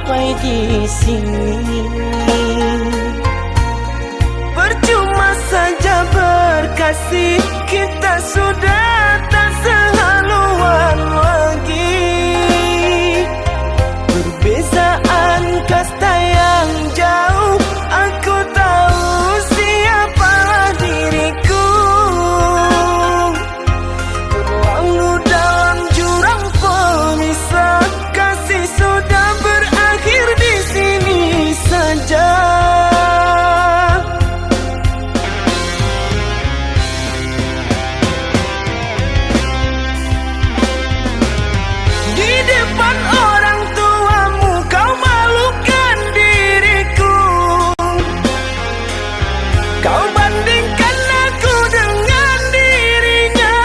sampai di sini. Percuma saja berkasih, kita sudah tak sehaluan lagi. Perbezaan kasta yang jauh, aku tahu siapalah diriku. Terlalu dalam jurang pemisah, kasih sudah berakhir di sini saja. Di depan orang tuamu kau malukan diriku. Kau bandingkan aku dengan dirinya.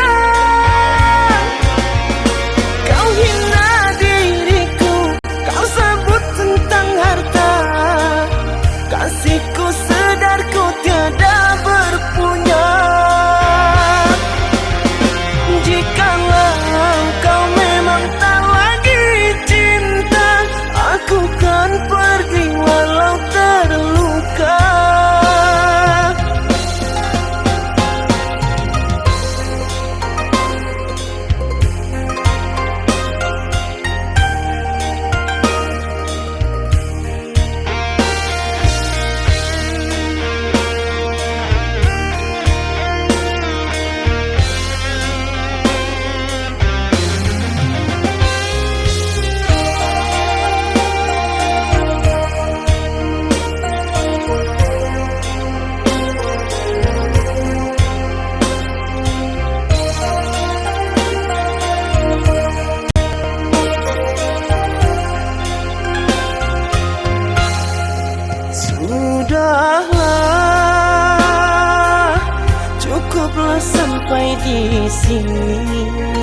Kau hina diriku, kau sebut tentang harta. Kasihku sedarku tiada berpunya. Jikalau kau memang tak lagi cinta, aku kan pergi walau terluka. Sudahlah, cukuplah sampai di sini.